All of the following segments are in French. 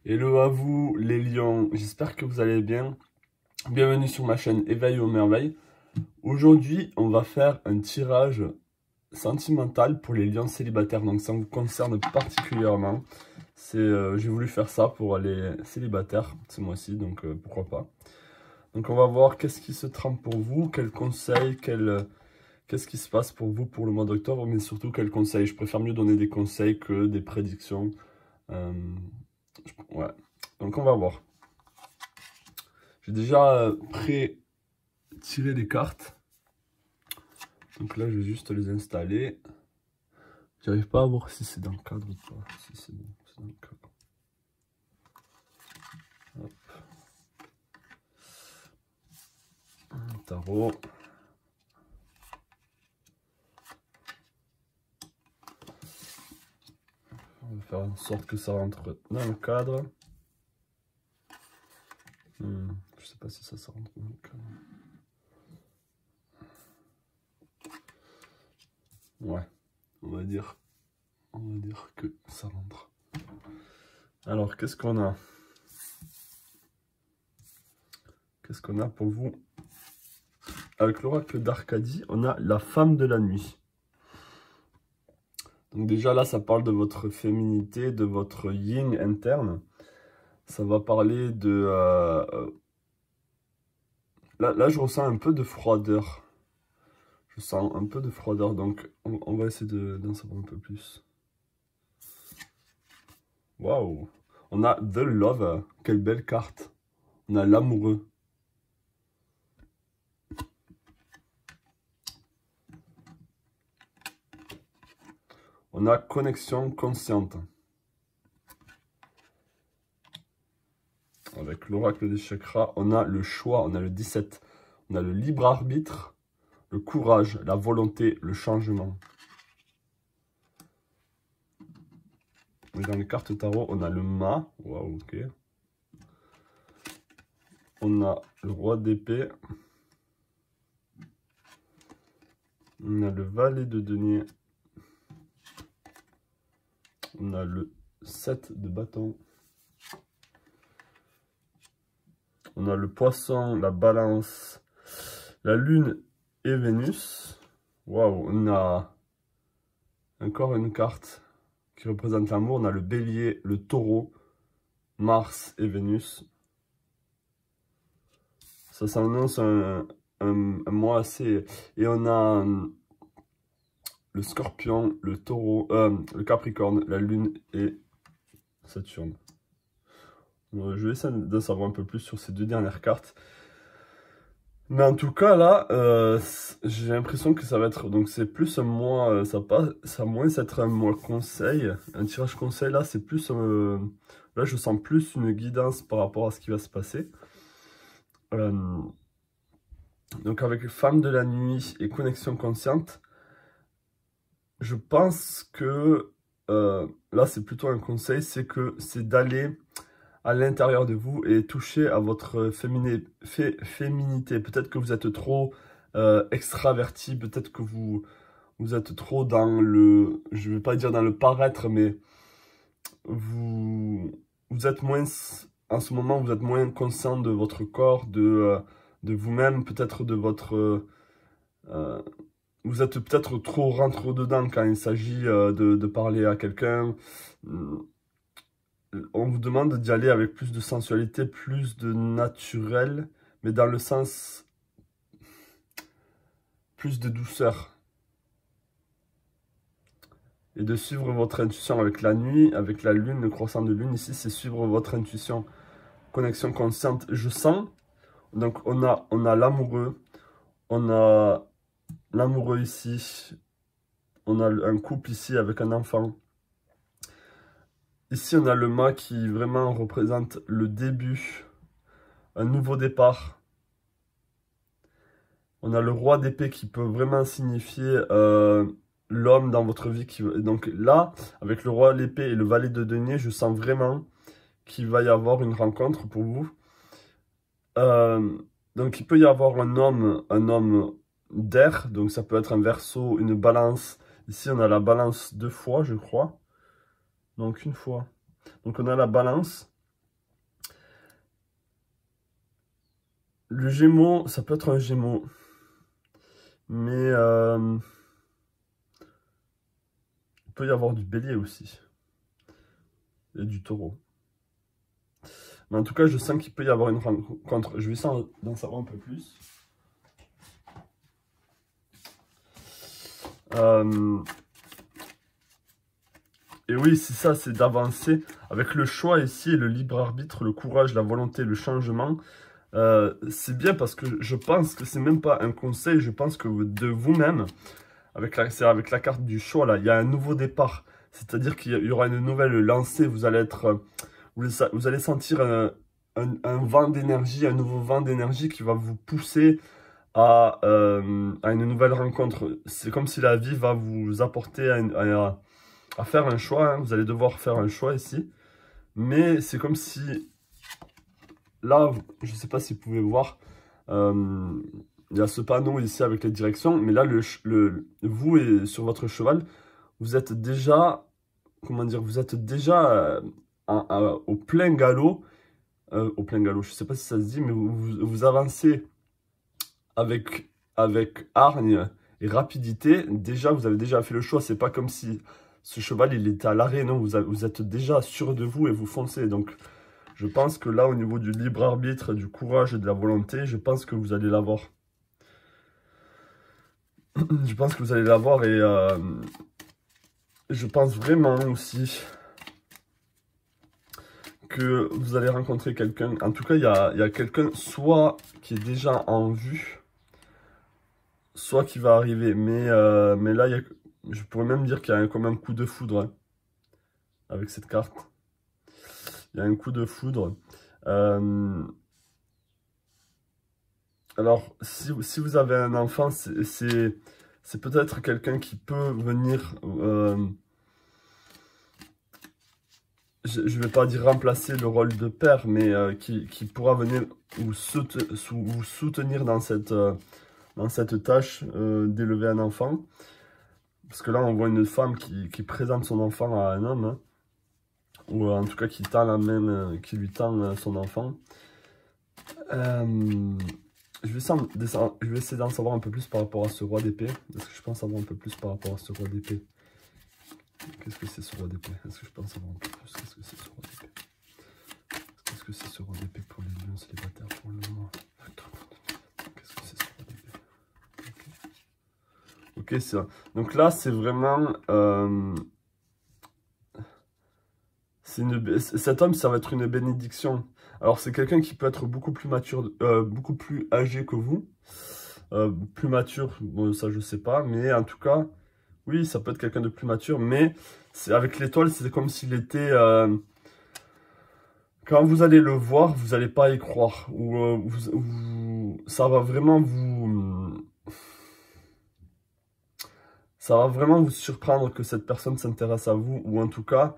Hello à vous les lions, j'espère que vous allez bien. Bienvenue sur ma chaîne Éveil aux merveilles. Aujourd'hui, on va faire un tirage sentimental pour les lions célibataires. Donc ça vous concerne particulièrement. J'ai voulu faire ça pour les célibataires ce mois-ci, donc pourquoi pas. Donc on va voir qu'est-ce qui se trame pour vous, quels conseils, qu'est-ce qui se passe pour vous pour le mois d'octobre, mais surtout quels conseils. Je préfère mieux donner des conseils que des prédictions. Ouais, donc on va voir. J'ai déjà pré-tiré les cartes. Donc là, je vais juste les installer. J'arrive pas à voir si c'est dans le cadre ou pas. Si c'est dans le cadre. Hop. Un tarot. On va faire en sorte que ça rentre dans le cadre. Je sais pas si ça rentre dans le cadre. Ouais, on va dire que ça rentre. Alors, qu'est-ce qu'on a? Qu'est-ce qu'on a pour vous? Avec l'oracle d'Arcadie, on a la femme de la nuit. Donc déjà là, ça parle de votre féminité, de votre yin interne. Ça va parler de... Là, je ressens un peu de froideur. Je sens un peu de froideur, donc on va essayer d'en savoir un peu plus. Waouh! On a The Lover, quelle belle carte. On a l'amoureux. On a connexion consciente. Avec l'oracle des chakras, on a le choix, on a le 17. On a le libre arbitre, le courage, la volonté, le changement. Et dans les cartes tarot, on a le mât. Waouh, ok. On a le roi d'épée. On a le valet de denier. On a le 7 de bâton. On a le poisson, la balance, la lune et Vénus. Waouh, on a encore une carte qui représente l'amour. On a le bélier, le taureau, Mars et Vénus. Ça s'annonce un mois assez... Et on a le scorpion, le taureau, le capricorne, la lune et Saturne. Je vais essayer d'en savoir un peu plus sur ces deux dernières cartes. Mais en tout cas, là, j'ai l'impression que ça va être... Donc, c'est plus un mois... ça va moins être un mois conseil. Un tirage conseil, là, c'est plus... là, je sens plus une guidance par rapport à ce qui va se passer. Donc, avec Femme de la nuit et Connexion consciente, je pense que... là, c'est plutôt un conseil, c'est d'aller à l'intérieur de vous et toucher à votre féminité. Peut-être que vous êtes trop extraverti, peut-être que vous êtes trop dans le... Je ne vais pas dire dans le paraître, mais vous êtes moins... En ce moment, vous êtes moins conscient de votre corps, de vous-même, peut-être de votre... vous êtes peut-être trop rentre-dedans quand il s'agit de parler à quelqu'un. On vous demande d'y aller avec plus de sensualité, plus de naturel, mais dans le sens plus de douceur. Et de suivre votre intuition avec la nuit, avec la lune, le croissant de lune. Ici, c'est suivre votre intuition. Connexion consciente. Je sens. Donc, on a l'amoureux. On a l'amoureux ici. On a un couple ici avec un enfant. Ici, on a le mât qui vraiment représente le début, un nouveau départ. On a le roi d'épée qui peut vraiment signifier l'homme dans votre vie. Donc là, avec le roi d'épée et le valet de denier, je sens vraiment qu'il va y avoir une rencontre pour vous. Donc il peut y avoir un homme d'air, donc ça peut être un verseau, une balance. Ici, on a la balance 2 fois, je crois. Donc une fois. Donc on a la balance. Le Gémeaux, ça peut être un Gémeaux. Mais il peut y avoir du Bélier aussi. Et du Taureau. Mais en tout cas, je sens qu'il peut y avoir une rencontre. Je vais essayer d'en savoir un peu plus. Et oui, c'est ça, c'est d'avancer avec le choix ici, le libre arbitre, le courage, la volonté, le changement. C'est bien parce que je pense que c'est même pas un conseil, je pense que de vous-même, c'est avec la carte du choix là, il y a un nouveau départ. C'est-à-dire qu'il y aura une nouvelle lancée, vous allez être, vous allez sentir un vent d'énergie, un nouveau vent d'énergie qui va vous pousser à une nouvelle rencontre. C'est comme si la vie va vous apporter à faire un choix, hein. Vous allez devoir faire un choix ici. Mais c'est comme si, là, je ne sais pas si vous pouvez voir, il y a ce panneau ici avec les directions. Mais là, vous et sur votre cheval, vous êtes déjà, comment dire, vous êtes déjà au plein galop. Au plein galop, je ne sais pas si ça se dit, mais vous avancez avec hargne et rapidité. Déjà, vous avez déjà fait le choix. C'est pas comme si ce cheval, il était à l'arrêt. Non, vous êtes déjà sûr de vous et vous foncez. Donc, je pense que là, au niveau du libre arbitre, du courage et de la volonté, je pense que vous allez l'avoir. Je pense que vous allez l'avoir et je pense vraiment aussi que vous allez rencontrer quelqu'un. En tout cas, il y a quelqu'un soit qui est déjà en vue, soit qui va arriver. Mais là, je pourrais même dire qu'il y a comme un coup de foudre, hein, avec cette carte. Il y a un coup de foudre. Alors, si vous avez un enfant, c'est peut-être quelqu'un qui peut venir... je ne vais pas dire remplacer le rôle de père, mais qui pourra venir vous soutenir dans cette tâche d'élever un enfant. Parce que là, on voit une femme qui présente son enfant à un homme, hein, ou en tout cas qui tend la main, qui lui tend son enfant. Je vais essayer d'en savoir un peu plus par rapport à ce roi d'épée. Est-ce que je peux en savoir un peu plus par rapport à ce roi d'épée? Qu'est-ce que c'est ce roi d'épée? Est-ce que je peux en savoir un peu plus? Qu'est-ce que c'est ce roi d'épée? Qu'est-ce que c'est ce roi d'épée pour les lions célibataires pour le moment? Qu'est-ce que c'est ce roi d'épée? Ok, c'est ça. Donc là, c'est vraiment... cet homme, ça va être une bénédiction. Alors, c'est quelqu'un qui peut être beaucoup plus mature, beaucoup plus âgé que vous. Plus mature, bon, ça, je sais pas. Mais en tout cas, oui, ça peut être quelqu'un de plus mature. Mais avec l'étoile, c'est comme s'il était... quand vous allez le voir, vous n'allez pas y croire. Ou ça va vraiment vous... Ça va vraiment vous surprendre que cette personne s'intéresse à vous. Ou en tout cas...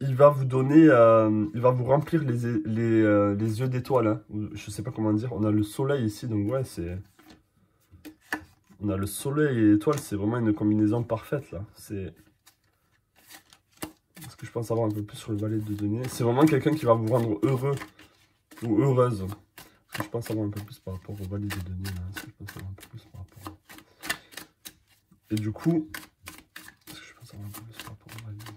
il va vous donner, il va vous remplir les yeux d'étoiles, hein. Je sais pas comment dire. On a le soleil ici, donc ouais, c'est... On a le soleil et l'étoile, c'est vraiment une combinaison parfaite, là. Est-ce que je pense avoir un peu plus sur le valet de denier? C'est vraiment quelqu'un qui va vous rendre heureux ou heureuse. Est-ce que je pense avoir un peu plus par rapport au valet de denier, là? Est-ce que je pense avoir un peu plus par rapport à... Et du coup... Est-ce que je pense avoir un peu plus par rapport au valet de denier?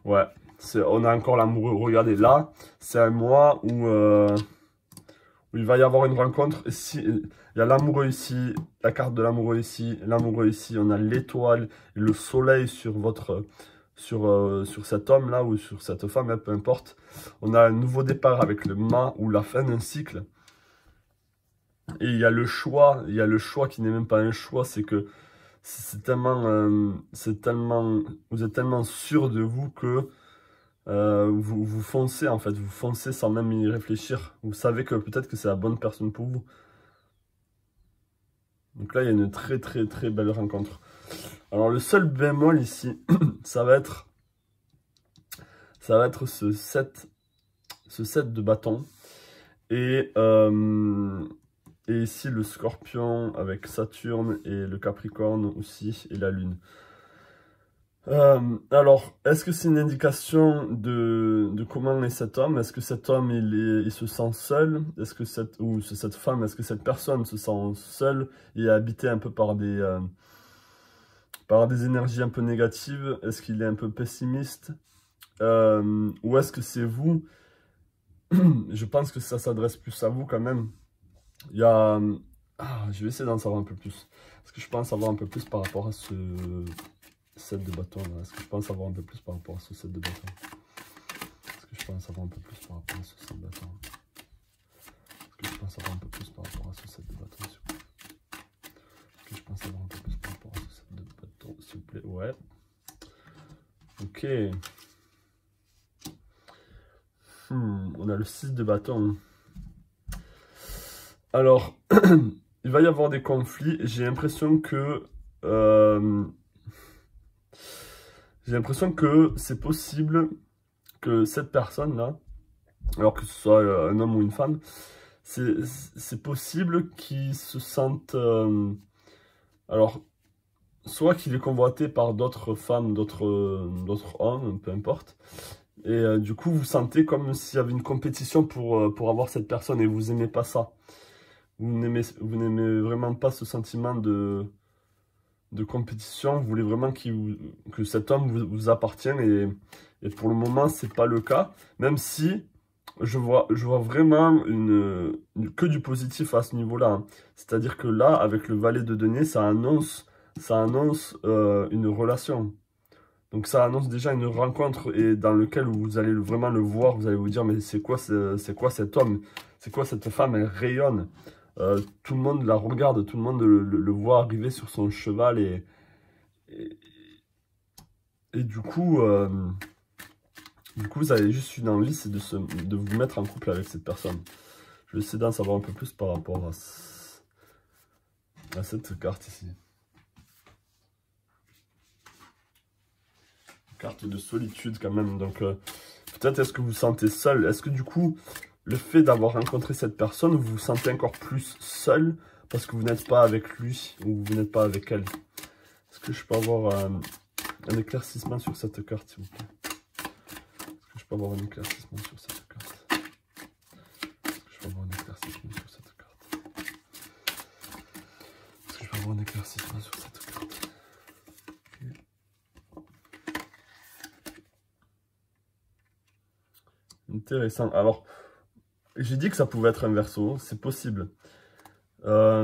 Ouais, on a encore l'amoureux. Regardez, là, c'est un mois où il va y avoir une rencontre. Il y a l'amoureux ici, la carte de l'amoureux ici, on a l'étoile et le soleil sur cet homme-là ou sur cette femme, hein, peu importe. On a un nouveau départ avec le mât ou la fin d'un cycle. Et il y a le choix qui n'est même pas un choix, c'est que vous êtes tellement sûr de vous que vous foncez en fait, vous foncez sans même y réfléchir. Vous savez que peut-être que c'est la bonne personne pour vous. Donc là, il y a une très très très belle rencontre. Alors le seul bémol ici, ça va être ce 7 de bâton. Et ici le scorpion avec Saturne et le Capricorne aussi et la Lune. Alors, est-ce que c'est une indication de comment est cet homme? Est-ce que cet homme, il se sent seul? Est-ce que cette femme, est-ce que cette personne se sent seule et habitée un peu par des énergies un peu négatives? Est-ce qu'il est un peu pessimiste? Ou est-ce que c'est vous? Je pense que ça s'adresse plus à vous quand même. Il y a... je vais essayer d'en savoir un peu plus. Est-ce que je pense savoir un peu plus par rapport à ce set de bâtons là? Est-ce que je pense savoir un peu plus par rapport à ce set de bâtons? Est-ce que je pense savoir un peu plus par rapport à ce set de bâtons? Est-ce que je pense savoir un peu plus par rapport à ce set de bâtons, s'il vous plaît? Est-ce que je pense savoir un peu plus par rapport à ce set de bâtons, s'il vous plaît? Ouais. Ok. On a le 6 de bâton. Alors, il va y avoir des conflits. J'ai l'impression que c'est possible que cette personne-là, alors que ce soit un homme ou une femme, c'est possible qu'il se sente... alors, soit qu'il est convoité par d'autres femmes, d'autres hommes, peu importe. Et du coup, vous sentez comme s'il y avait une compétition pour avoir cette personne et vous n'aimez pas ça. Vous n'aimez vraiment pas ce sentiment de compétition. Vous voulez vraiment que cet homme vous appartienne et pour le moment, c'est pas le cas. Même si je vois vraiment que du positif à ce niveau-là, hein. C'est-à-dire que là, avec le valet de denier, ça annonce une relation. Donc ça annonce déjà une rencontre et dans lequel vous allez vraiment le voir, vous allez vous dire mais c'est quoi cet homme? C'est quoi cette femme? Elle rayonne. Tout le monde la regarde, tout le monde le voit arriver sur son cheval et, et du coup, vous avez juste une envie, c'est de vous mettre en couple avec cette personne. Je vais essayer d'en savoir un peu plus par rapport à cette carte ici. Carte de solitude quand même, donc peut-être est-ce que vous vous sentez seul? Est-ce que du coup, le fait d'avoir rencontré cette personne, vous vous sentez encore plus seul parce que vous n'êtes pas avec lui ou vous n'êtes pas avec elle? Est-ce que je peux avoir un éclaircissement sur cette carte, s'il vous plaît? Est-ce que je peux avoir un éclaircissement sur cette carte? Est-ce que je peux avoir un éclaircissement sur cette carte? Est-ce que je peux avoir un éclaircissement sur cette carte? Intéressant. Alors, j'ai dit que ça pouvait être un verso, c'est possible. Ok.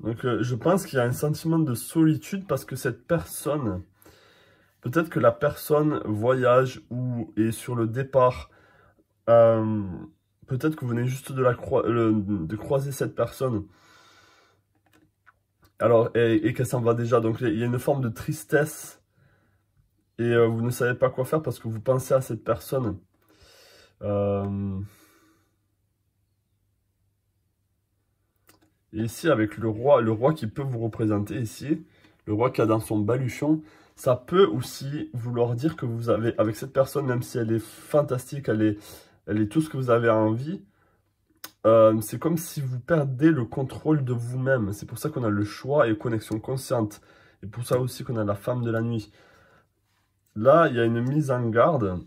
Donc, je pense qu'il y a un sentiment de solitude parce que cette personne, peut-être que la personne voyage ou est sur le départ. Peut-être que vous venez juste de croiser cette personne. Alors, et qu'elle s'en va déjà. Donc, il y a une forme de tristesse. Et vous ne savez pas quoi faire parce que vous pensez à cette personne. Et ici, avec le roi qui peut vous représenter ici, le roi qui a dans son baluchon, ça peut aussi vouloir dire que vous avez, avec cette personne, même si elle est fantastique, elle est tout ce que vous avez envie, c'est comme si vous perdez le contrôle de vous-même. C'est pour ça qu'on a le choix et connexion consciente. Et pour ça aussi qu'on a la femme de la nuit. Là, il y a une mise en garde,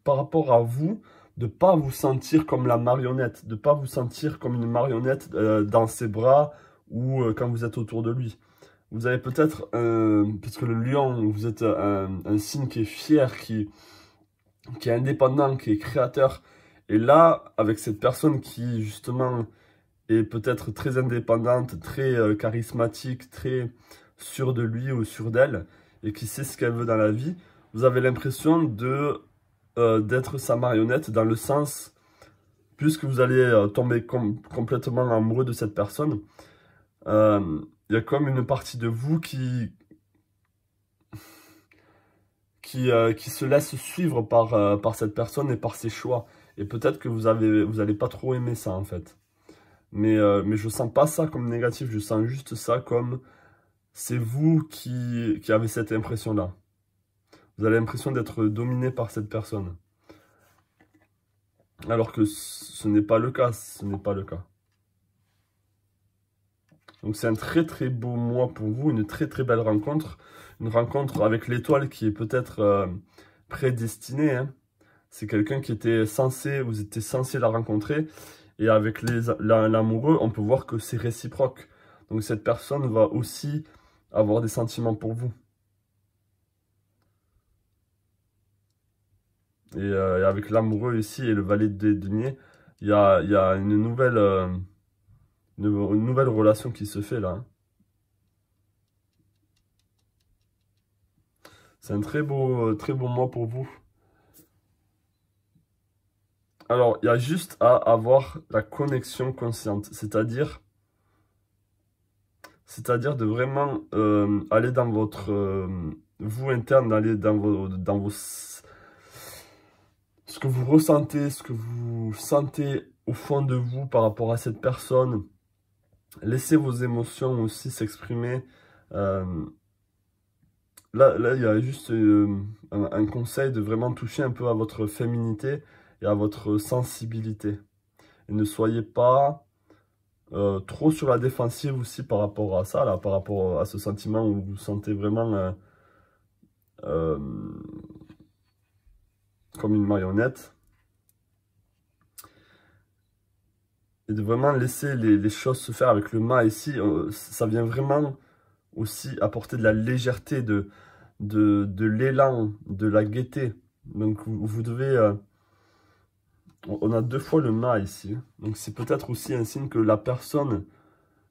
par rapport à vous, de ne pas vous sentir comme la marionnette, de ne pas vous sentir comme une marionnette dans ses bras ou quand vous êtes autour de lui. Vous avez peut-être, parce que le lion, vous êtes un signe qui est fier, qui est indépendant, qui est créateur. Et là, avec cette personne qui, justement, est peut-être très indépendante, très charismatique, très sûre de lui ou sûre d'elle, et qui sait ce qu'elle veut dans la vie, vous avez l'impression d'être sa marionnette dans le sens, puisque vous allez tomber complètement amoureux de cette personne, il y a comme une partie de vous qui se laisse suivre par cette personne et par ses choix. Et peut-être que vous allez pas trop aimer ça en fait. Mais je sens pas ça comme négatif, je sens juste ça comme c'est vous qui avez cette impression-là. Vous avez l'impression d'être dominé par cette personne. Alors que ce n'est pas le cas, ce n'est pas le cas. Donc c'est un très très beau mois pour vous, une très très belle rencontre. Une rencontre avec l'étoile qui est peut-être prédestinée, hein. C'est quelqu'un qui était censé, vous étiez censé la rencontrer. Et avec l'amoureux, on peut voir que c'est réciproque. Donc cette personne va aussi avoir des sentiments pour vous. Et avec l'amoureux ici et le valet des deniers, il y a une nouvelle relation qui se fait là, hein. C'est un très beau mois pour vous. Alors, il y a juste à avoir la connexion consciente, c'est-à-dire de vraiment aller dans votre vous interne, aller dans vos ce que vous ressentez, ce que vous sentez au fond de vous par rapport à cette personne. Laissez vos émotions aussi s'exprimer. Là, il y a juste un conseil de vraiment toucher un peu à votre féminité et à votre sensibilité. Et ne soyez pas trop sur la défensive aussi par rapport à ça, là, par rapport à ce sentiment où vous vous sentez vraiment comme une marionnette. Et de vraiment laisser les choses se faire avec le mât ici. Ça vient vraiment aussi apporter de la légèreté, de l'élan, de la gaieté. Donc vous devez... on a 2 fois le mât ici. Donc c'est peut-être aussi un signe que la personne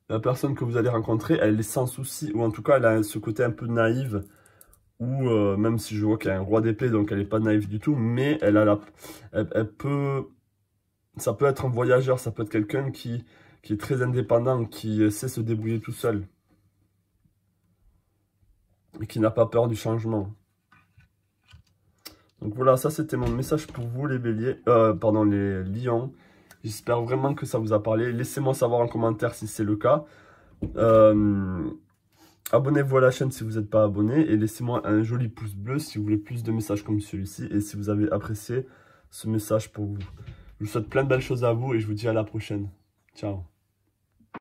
que vous allez rencontrer, elle est sans souci. Ou en tout cas, elle a ce côté un peu naïve. Ou même si je vois qu'il y a un roi d'épée, donc elle n'est pas naïve du tout. Mais elle peut... Ça peut être un voyageur, ça peut être quelqu'un qui est très indépendant, qui sait se débrouiller tout seul. Et qui n'a pas peur du changement. Donc voilà, ça c'était mon message pour vous les béliers, pardon, les lions. J'espère vraiment que ça vous a parlé. Laissez-moi savoir en commentaire si c'est le cas. Abonnez-vous à la chaîne si vous n'êtes pas abonné. Et laissez-moi un joli pouce bleu si vous voulez plus de messages comme celui-ci. Et si vous avez apprécié ce message pour vous. Je vous souhaite plein de belles choses à vous et je vous dis à la prochaine. Ciao.